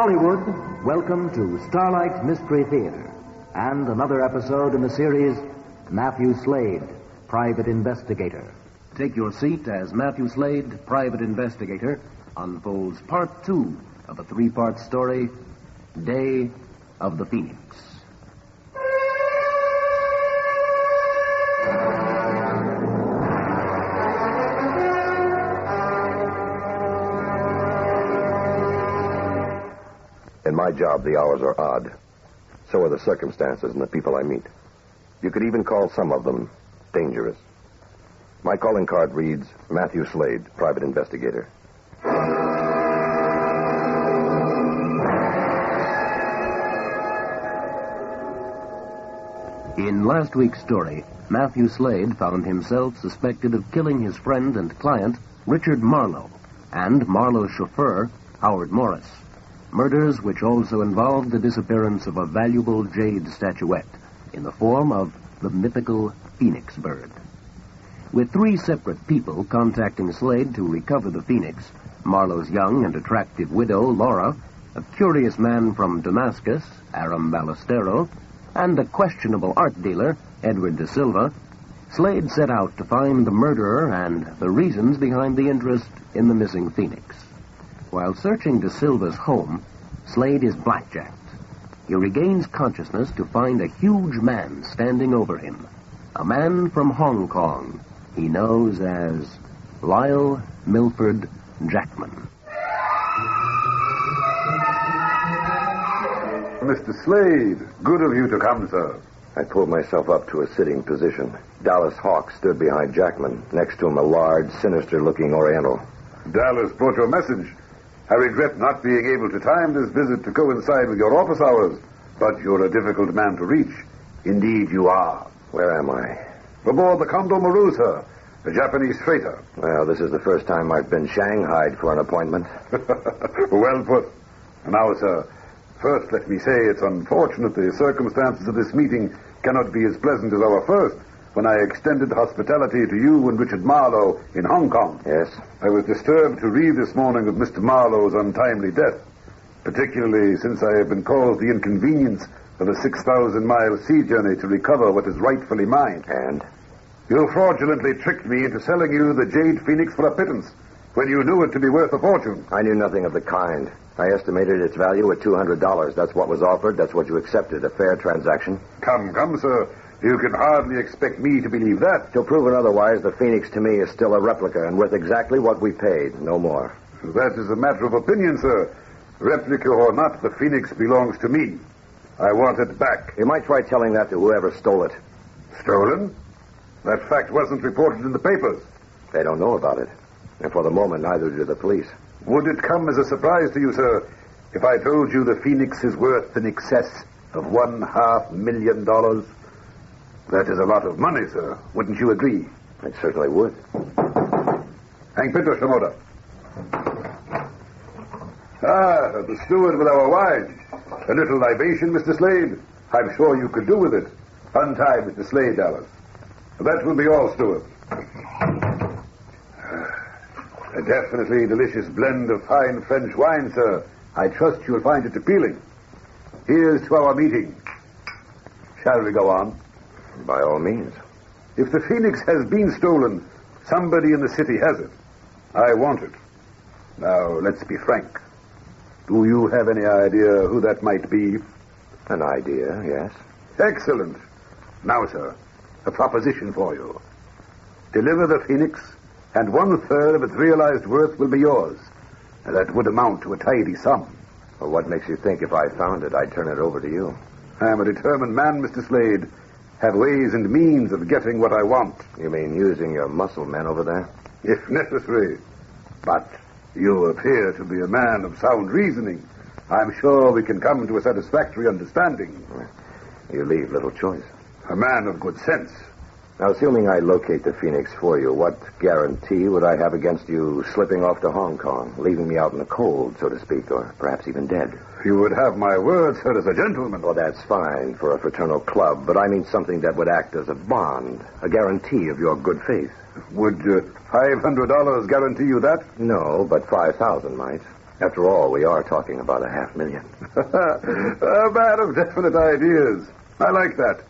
Hollywood, welcome to Starlight Mystery Theater and another episode in the series Mathew Slade, Private Investigator. Take your seat as Mathew Slade, Private Investigator, unfolds part 2 of a 3-part story, Day of the Phoenix. In my job, the hours are odd. So are the circumstances and the people I meet. You could even call some of them dangerous. My calling card reads, Mathew Slade, Private Investigator. In last week's story, Mathew Slade found himself suspected of killing his friend and client, Richard Marlowe, and Marlowe's chauffeur, Howard Morris. Murders which also involved the disappearance of a valuable jade statuette in the form of the mythical phoenix bird. With 3 separate people contacting Slade to recover the phoenix, Marlowe's young and attractive widow, Laura, a curious man from Damascus, Aram Ballestero, and a questionable art dealer, Edward De Silva, Slade set out to find the murderer and the reasons behind the interest in the missing phoenix. While searching De Silva's home, Slade is blackjacked. He regains consciousness to find a huge man standing over him, a man from Hong Kong he knows as Lyle Milford Jackman. Mr. Slade, good of you to come, sir. I pulled myself up to a sitting position. Dallas Hawk stood behind Jackman, next to him a large, sinister-looking Oriental. Dallas brought your message. I regret not being able to time this visit to coincide with your office hours, but you're a difficult man to reach. Indeed you are. Where am I? Aboard the Kondo Maru, sir, a Japanese freighter. Well, this is the first time I've been shanghaied for an appointment. Well put. Now, sir, first let me say it's unfortunate the circumstances of this meeting cannot be as pleasant as our first, when I extended hospitality to you and Richard Marlowe in Hong Kong. Yes? I was disturbed to read this morning of Mr. Marlowe's untimely death, particularly since I have been caused the inconvenience of a 6,000-mile sea journey to recover what is rightfully mine. And? You fraudulently tricked me into selling you the jade phoenix for a pittance, when you knew it to be worth a fortune. I knew nothing of the kind. I estimated its value at $200. That's what was offered. That's what you accepted. A fair transaction. Come, sir. You can hardly expect me to believe that. To prove it otherwise, the Phoenix to me is still a replica and worth exactly what we paid, no more. That is a matter of opinion, sir. Replica or not, the Phoenix belongs to me. I want it back. You might try telling that to whoever stole it. Stolen? That fact wasn't reported in the papers. They don't know about it. And for the moment, neither do the police. Would it come as a surprise to you, sir, if I told you the Phoenix is worth in excess of $500,000? That is a lot of money, sir. Wouldn't you agree? I certainly would. Hang Pinto, Shimoda. The steward with our wine. A little libation, Mr. Slade. I'm sure you could do with it. Untie Mr. Slade, Dallas. That will be all, steward. A definitely delicious blend of fine French wine, sir. I trust you'll find it appealing. Here's to our meeting. Shall we go on? By all means. If the Phoenix has been stolen, somebody in the city has it. I want it. Now, let's be frank. Do you have any idea who that might be? An idea, yes. Excellent. Now, sir, a proposition for you. Deliver the Phoenix, and 1/3 of its realized worth will be yours. And that would amount to a tidy sum. Well, what makes you think if I found it, I'd turn it over to you? I'm a determined man, Mr. Slade. Have ways and means of getting what I want. You mean using your muscle men over there? If necessary. But you appear to be a man of sound reasoning. I'm sure we can come to a satisfactory understanding. You leave little choice. A man of good sense. Now, assuming I locate the Phoenix for you, what guarantee would I have against you slipping off to Hong Kong, leaving me out in the cold, so to speak, or perhaps even dead? You would have my word, sir, as a gentleman. Well, that's fine for a fraternal club, but I mean something that would act as a bond, a guarantee of your good faith. Would $500 guarantee you that? No, but 5,000 might. After all, we are talking about $500,000. A man of definite ideas. I like that.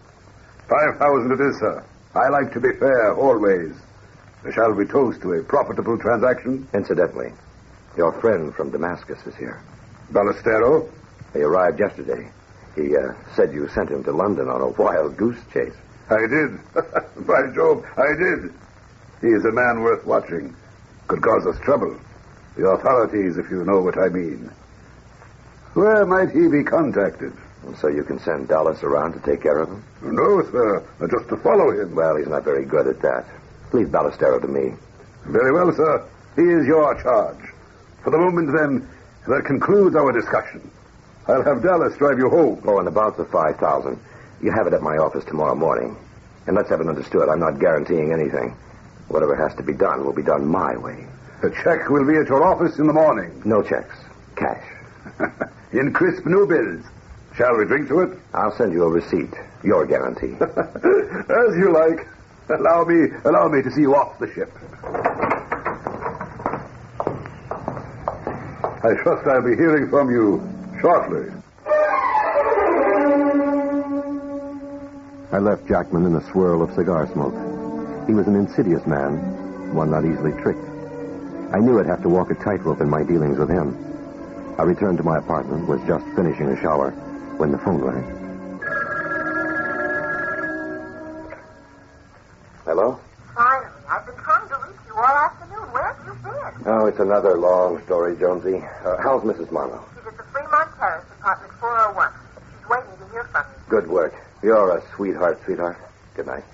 5,000 it is, sir. I like to be fair, always. Shall we toast to a profitable transaction? Incidentally, your friend from Damascus is here. Ballestero? He arrived yesterday. He said you sent him to London on a wild goose chase. I did. By Jove, I did. He is a man worth watching. Could cause us trouble. The authorities, if you know what I mean. Where might he be contacted? And so you can send Dallas around to take care of him? No, sir. Just to follow him. Well, he's not very good at that. Leave Ballestero to me. Very well, sir. He is your charge. For the moment, then, that concludes our discussion. I'll have Dallas drive you home. Oh, and about the 5,000. You have it at my office tomorrow morning. And let's have it understood. I'm not guaranteeing anything. Whatever has to be done will be done my way. The check will be at your office in the morning. No checks. Cash. In crisp new bills. Shall we drink to it? I'll send you a receipt. Your guarantee. As you like. Allow me to see you off the ship. I trust I'll be hearing from you shortly. I left Jackman in a swirl of cigar smoke. He was an insidious man, one not easily tricked. I knew I'd have to walk a tightrope in my dealings with him. I returned to my apartment, was just finishing a shower, when the phone rang. Hello? Finally. I've been trying to reach you all afternoon. Where have you been? Oh, it's another long story, Jonesy. How's Mrs. Marlowe? She's at the Fremont Terrace, apartment 401. She's waiting to hear from you. Good work. You're a sweetheart. Good night.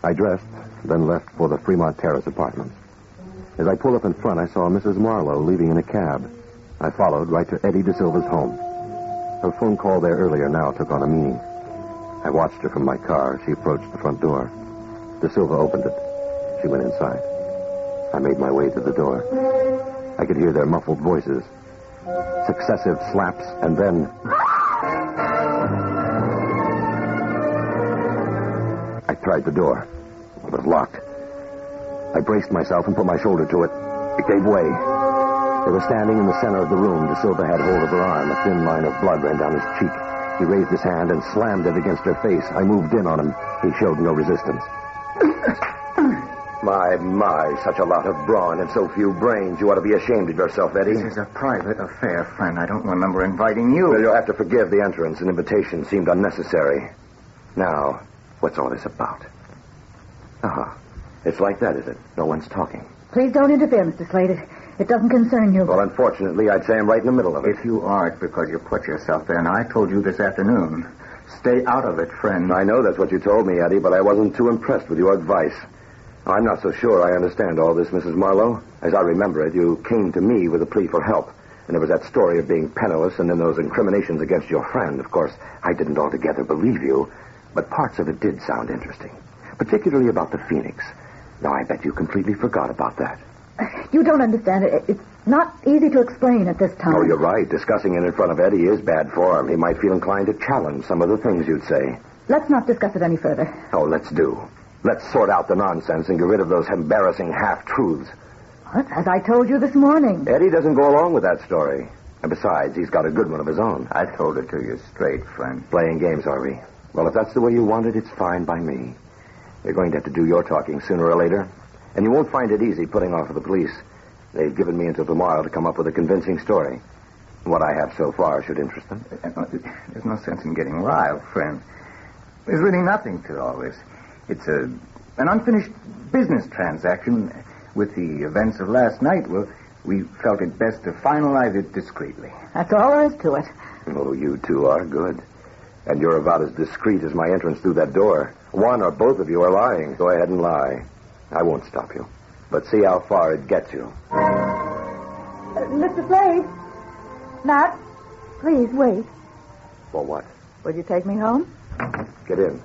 I dressed, then left for the Fremont Terrace apartment. As I pulled up in front, I saw Mrs. Marlowe leaving in a cab. I followed right to Eddie De Silva's home. Her phone call there earlier now took on a meaning. I watched her from my car as she approached the front door. De Silva opened it. She went inside. I made my way to the door. I could hear their muffled voices. Successive slaps, and then... I tried the door. It was locked. I braced myself and put my shoulder to it. It gave way. They were standing in the center of the room. De Silva had hold of her arm. A thin line of blood ran down his cheek. He raised his hand and slammed it against her face. I moved in on him. He showed no resistance. My, such a lot of brawn and so few brains. You ought to be ashamed of yourself, Eddie. This is a private affair, friend. I don't remember inviting you. Well, you'll have to forgive the entrance. An invitation seemed unnecessary. Now, what's all this about? It's like that, is it? No one's talking. Please don't interfere, Mr. Slade. It doesn't concern you. Well, unfortunately, I'd say I'm right in the middle of it. If you are, it's because you put yourself there, and I told you this afternoon. Stay out of it, friend. I know that's what you told me, Eddie, but I wasn't too impressed with your advice. I'm not so sure I understand all this, Mrs. Marlowe. As I remember it, you came to me with a plea for help. And there was that story of being penniless and then those incriminations against your friend. Of course, I didn't altogether believe you, but parts of it did sound interesting, particularly about the Phoenix. Now, I bet you completely forgot about that. You don't understand it. It's not easy to explain at this time. Oh, you're right. Discussing it in front of Eddie is bad form. He might feel inclined to challenge some of the things you'd say. Let's not discuss it any further. Oh, let's do. Let's sort out the nonsense and get rid of those embarrassing half-truths. What? As I told you this morning. Eddie doesn't go along with that story. And besides, he's got a good one of his own. I told it to you straight, friend. Playing games, are we? Well, if that's the way you want it, it's fine by me. You're going to have to do your talking sooner or later. And you won't find it easy putting off with the police. They've given me until tomorrow to come up with a convincing story. What I have so far should interest them. There's no sense in getting riled, friend. There's really nothing to all this. It's an unfinished business transaction. With the events of last night, well, we felt it best to finalize it discreetly. That's all there is to it. Oh, you two are good. And you're about as discreet as my entrance through that door. One or both of you are lying. Go ahead and lie. I won't stop you. But see how far it gets you. Mr. Slade. Matt, please wait. For what? Will you take me home? Get in.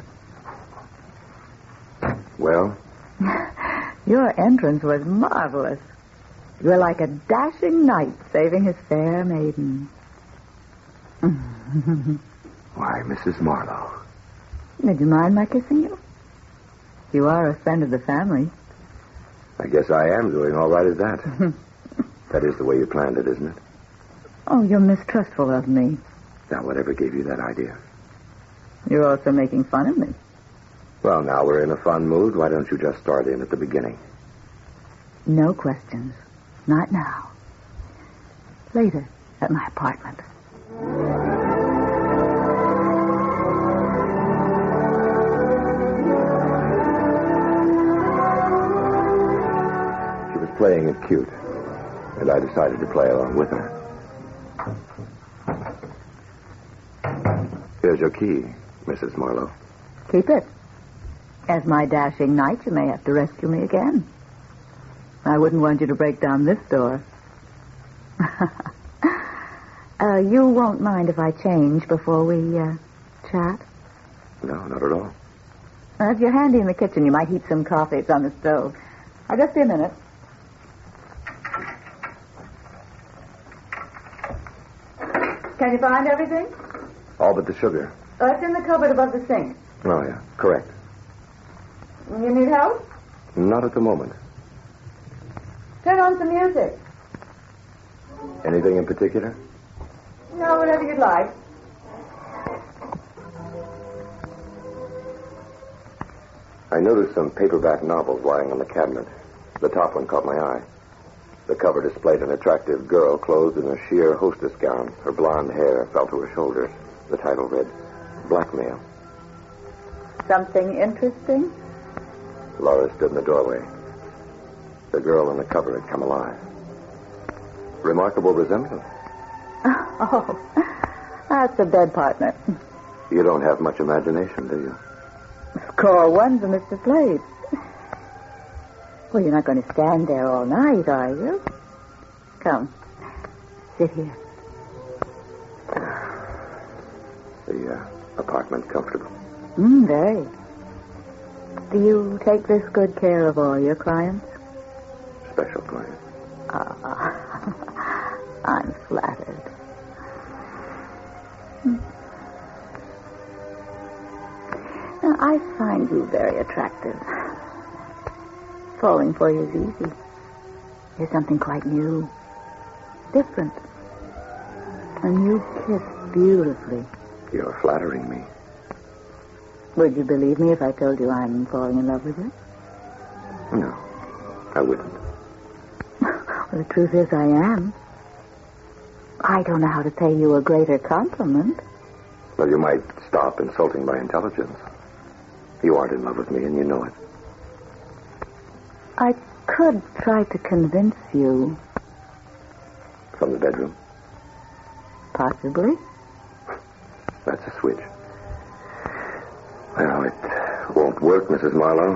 Well? Your entrance was marvelous. You're like a dashing knight saving his fair maiden. Why, Mrs. Marlowe. Did you mind my kissing you? You are a friend of the family. I guess I am doing all right at that. That is the way you planned it, isn't it? Oh, you're mistrustful of me. Now, whatever gave you that idea? You're also making fun of me. Well, now we're in a fun mood. Why don't you just start in at the beginning? No questions. Not now. Later, at my apartment. She was playing it cute, and I decided to play along with her. Here's your key, Mrs. Marlowe. Keep it. As my dashing knight, you may have to rescue me again. I wouldn't want you to break down this door. You won't mind if I change before we chat? No, not at all. If you're handy in the kitchen, you might heat some coffee. It's on the stove. I'll just be a minute. Can you find everything? All but the sugar. It's in the cupboard above the sink. Oh, yeah, correct. You need help? Not at the moment. Turn on some music. Anything in particular? No, whatever you'd like. I noticed some paperback novels lying on the cabinet. The top one caught my eye. The cover displayed an attractive girl clothed in a sheer hostess gown. Her blonde hair fell to her shoulders. The title read, Blackmail. Something interesting? Laura stood in the doorway. The girl on the cover had come alive. Remarkable resemblance. Oh, that's a bed partner. You don't have much imagination, do you? Score one for Mr. Slade. Well, you're not going to stand there all night, are you? Come, sit here. The apartment comfortable? Very. Do you take this good care of all your clients? Special clients. I'm flattered. Now, I find you very attractive. Falling for you is easy. You're something quite new. Different. And you kiss beautifully. You're flattering me. Would you believe me if I told you I'm falling in love with you? No, I wouldn't. Well, the truth is I am. I don't know how to pay you a greater compliment. Well, you might stop insulting my intelligence. You aren't in love with me, and you know it. I could try to convince you. From the bedroom? Possibly. That's a switch. Well, it won't work, Mrs. Marlowe.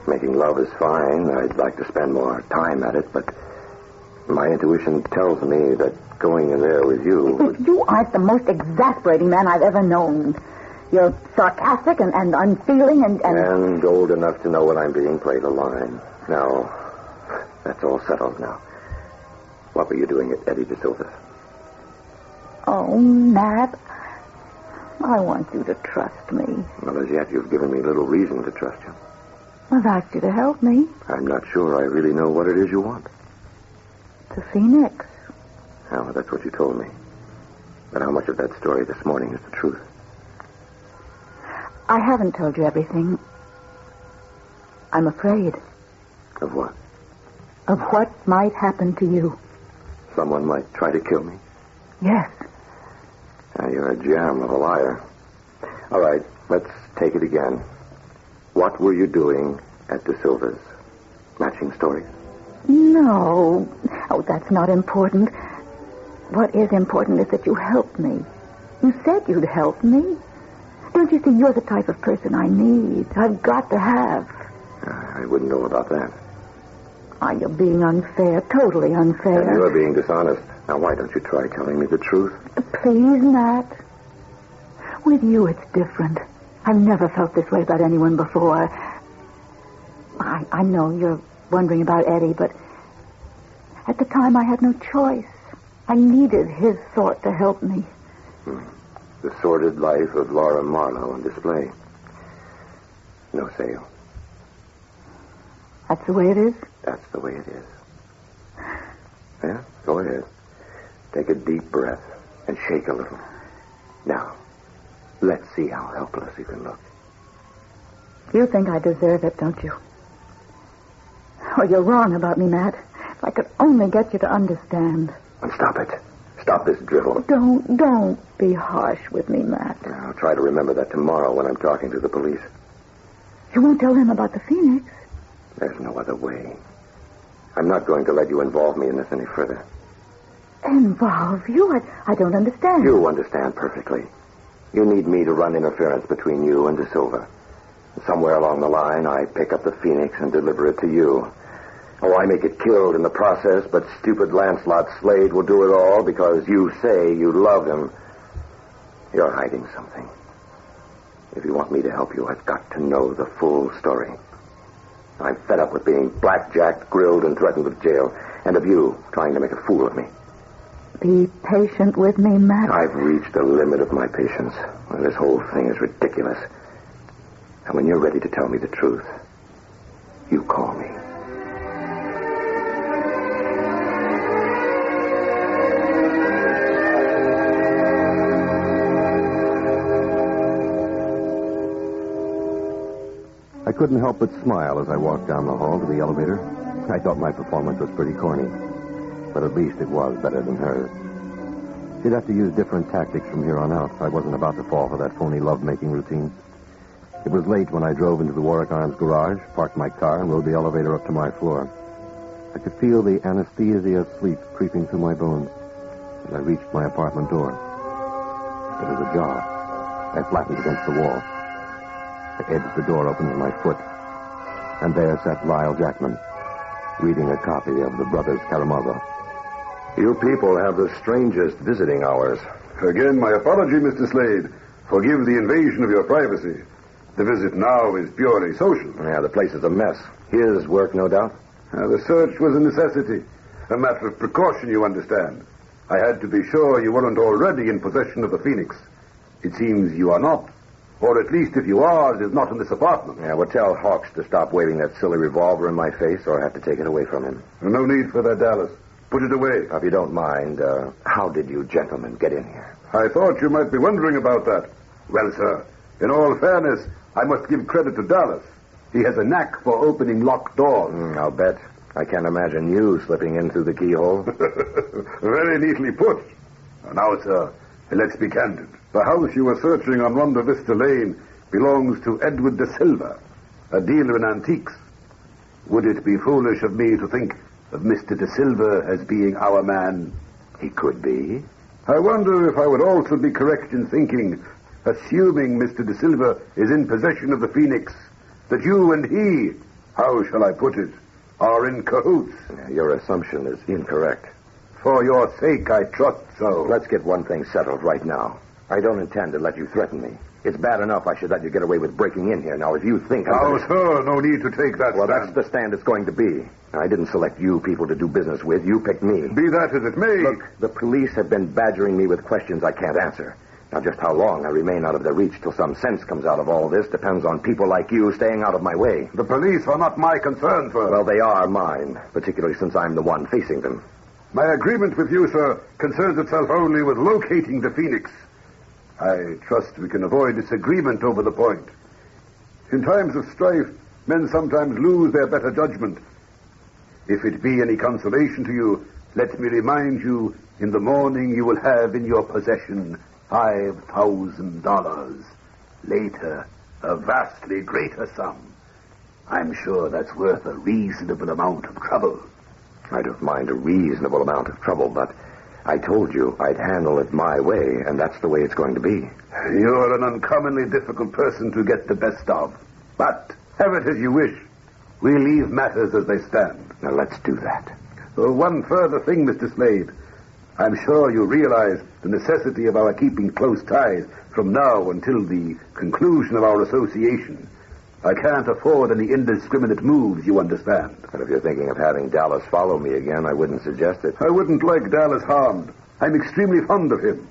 Making love is fine. I'd like to spend more time at it, but my intuition tells me that going in there with you... You aren't the most exasperating man I've ever known. You're sarcastic and unfeeling and... And old enough to know when I'm being played a line. Now, that's all settled now. What were you doing at Eddie De Silva's? Oh, Matt, I want you to trust me. Well, as yet, you've given me little reason to trust you. I've asked you to help me. I'm not sure I really know what it is you want. The Phoenix. Oh, that's what you told me. But how much of that story this morning is the truth? I haven't told you everything. I'm afraid. Of what? Of what might happen to you. Someone might try to kill me? Yes. Now, you're a gem of a liar. All right, let's take it again. What were you doing at De Silva's? Matching stories? No. Oh, that's not important. What is important is that you help me. You said you'd help me. Don't you see you're the type of person I need? I've got to have. I wouldn't know about that. You're being unfair, totally unfair. And you're being dishonest. Now, why don't you try telling me the truth? Please, Matt. With you, it's different. I've never felt this way about anyone before. I know you're wondering about Eddie, but at the time I had no choice. I needed his sort to help me. The sordid life of Laura Marlowe on display. No sale. That's the way it is? That's the way it is. Yeah? Go ahead. Take a deep breath and shake a little. Now, let's see how helpless you can look. You think I deserve it, don't you? Oh, you're wrong about me, Matt. If I could only get you to understand. And stop it. Stop this drivel. Don't be harsh with me, Matt. I'll try to remember that tomorrow when I'm talking to the police. You won't tell them about the Phoenix? There's no other way. I'm not going to let you involve me in this any further. Involve you? I don't understand. You understand perfectly. You need me to run interference between you and De Silva. Somewhere along the line, I pick up the Phoenix and deliver it to you. Oh, I may get killed in the process, but stupid Lancelot Slade will do it all because you say you love him. You're hiding something. If you want me to help you, I've got to know the full story. I'm fed up with being blackjacked, grilled, and threatened with jail, and of you trying to make a fool of me. Be patient with me, Matt. I've reached the limit of my patience. This whole thing is ridiculous. And when you're ready to tell me the truth, you call me. I couldn't help but smile as I walked down the hall to the elevator. I thought my performance was pretty corny, but at least it was better than hers. She'd have to use different tactics from here on out. I wasn't about to fall for that phony love-making routine. It was late when I drove into the Warwick Arms garage, parked my car, and rode the elevator up to my floor. I could feel the anesthesia of sleep creeping through my bones as I reached my apartment door. It was ajar. I flattened against the wall. I edged the door open with my foot, and there sat Lyle Jackman, reading a copy of the Brothers Karamazov. You people have the strangest visiting hours. Again, my apology, Mr. Slade. Forgive the invasion of your privacy. The visit now is purely social. Yeah, the place is a mess. His work, no doubt. The search was a necessity. A matter of precaution, you understand. I had to be sure you weren't already in possession of the Phoenix. It seems you are not. Or at least if you are, it is not in this apartment. Yeah, well, tell Hawks to stop waving that silly revolver in my face or I have to take it away from him. No need for that, Dallas. Put it away. If you don't mind, how did you gentlemen get in here? I thought you might be wondering about that. Well, sir, in all fairness, I must give credit to Dallas. He has a knack for opening locked doors. I'll bet. I can't imagine you slipping in through the keyhole. Very neatly put. Now, sir, let's be candid. The house you were searching on Ronda Vista Lane belongs to Edward De Silva, a dealer in antiques. Would it be foolish of me to think of Mr. De Silva as being our man? He could be. I wonder if I would also be correct in thinking, assuming Mr. De Silva is in possession of the Phoenix, that you and he, how shall I put it, are in cahoots. Your assumption is incorrect. For your sake, I trust so. Let's get one thing settled right now. I don't intend to let you threaten me. It's bad enough I should let you get away with breaking in here. Now, if you think sir, no need to take that Well, stand. that's the stand it's going to be. I didn't select you people to do business with. You picked me. Be that as it may. Look, the police have been badgering me with questions I can't answer. Now, just how long I remain out of their reach till some sense comes out of all this depends on people like you staying out of my way. The police are not my concern, sir. Well, they are mine, particularly since I'm the one facing them. My agreement with you, sir, concerns itself only with locating the Phoenix. I trust we can avoid disagreement over the point. In times of strife, men sometimes lose their better judgment. If it be any consolation to you, let me remind you, in the morning you will have in your possession $5,000. Later, a vastly greater sum. I'm sure that's worth a reasonable amount of trouble. I don't mind a reasonable amount of trouble, but I told you I'd handle it my way, and that's the way it's going to be. You're an uncommonly difficult person to get the best of. But have it as you wish. We'll leave matters as they stand. Now, let's do that. One further thing, Mr. Slade. I'm sure you realize the necessity of our keeping close ties from now until the conclusion of our association. I can't afford any indiscriminate moves, you understand. And if you're thinking of having Dallas follow me again, I wouldn't suggest it. I wouldn't like Dallas harmed. I'm extremely fond of him.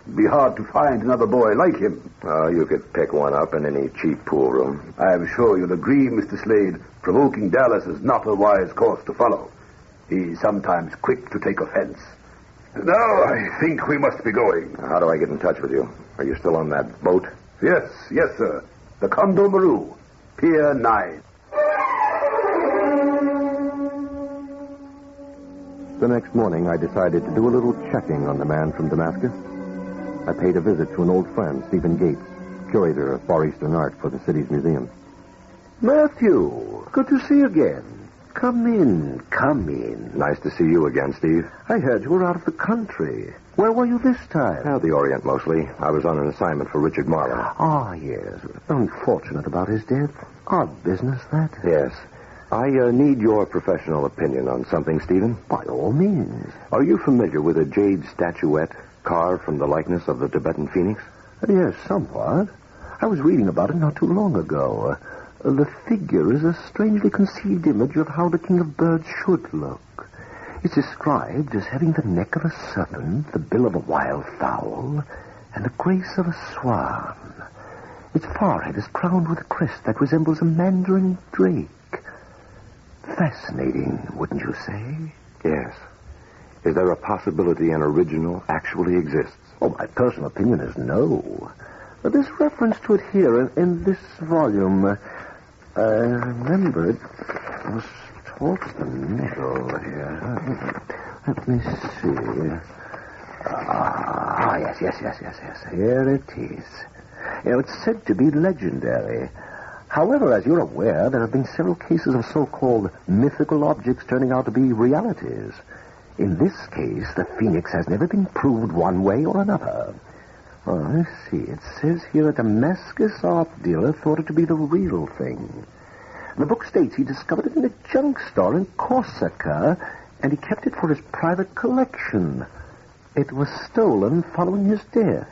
It'd be hard to find another boy like him. You could pick one up in any cheap pool room. I'm sure you'll agree, Mr. Slade, provoking Dallas is not a wise course to follow. He's sometimes quick to take offense. Now, I think we must be going. How do I get in touch with you? Are you still on that boat? Yes, sir. The Condor Maru, Pier 9. The next morning, I decided to do a little checking on the man from Damascus. I paid a visit to an old friend, Stephen Gates, curator of Far Eastern art for the city's museum. Matthew, good to see you again. Come in, come in. Nice to see you again, Steve. I heard you were out of the country. Where were you this time? The Orient, mostly. I was on an assignment for Richard Marlowe. Ah, yes. Unfortunate about his death. Odd business, that. Yes. I need your professional opinion on something, Stephen. By all means. Are you familiar with a jade statuette carved from the likeness of the Tibetan phoenix? Yes, somewhat. I was reading about it not too long ago. The figure is a strangely conceived image of how the king of birds should look. It's described as having the neck of a serpent, the bill of a wild fowl, and the grace of a swan. Its forehead is crowned with a crest that resembles a mandarin drake. Fascinating, wouldn't you say? Yes. Is there a possibility an original actually exists? Oh, my personal opinion is no. There's reference to it here in this volume. I remember it was towards the middle here. Let me see. Yes. Here it is. It's said to be legendary. However, as you're aware, there have been several cases of so-called mythical objects turning out to be realities. In this case, the phoenix has never been proved one way or another. Oh, I see. It says here a Damascus art dealer thought it to be the real thing. The book states he discovered it in a junk store in Corsica, and he kept it for his private collection. It was stolen following his death.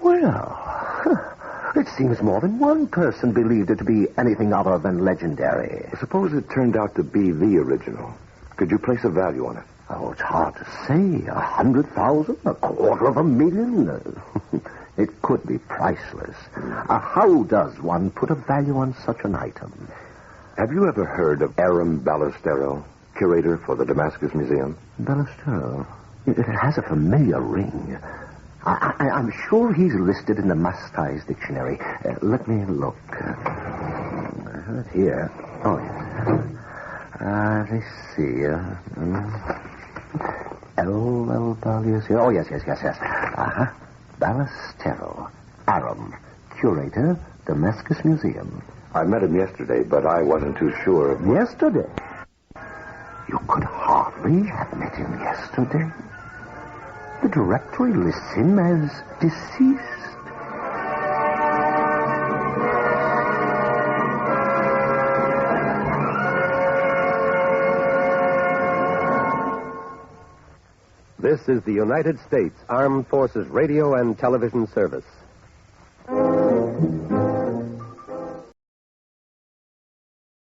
Well, it seems more than one person believed it to be anything other than legendary. Suppose it turned out to be the original. Could you place a value on it? Oh, it's hard to say. 100,000? $250,000? It could be priceless. How does one put a value on such an item? Have you ever heard of Aram Ballestero, curator for the Damascus Museum? Ballestero? It has a familiar ring. I'm sure he's listed in the Mastai's dictionary. Let me look. Here. Oh, yes. Let's see. L. Ballestero. Oh, yes. Uh-huh. Ballestero. Aram. Curator, Damascus Museum. I met him yesterday, but I wasn't too sure. Yesterday? You could hardly have met him yesterday. The directory lists him as deceased. This is the United States Armed Forces Radio and Television Service.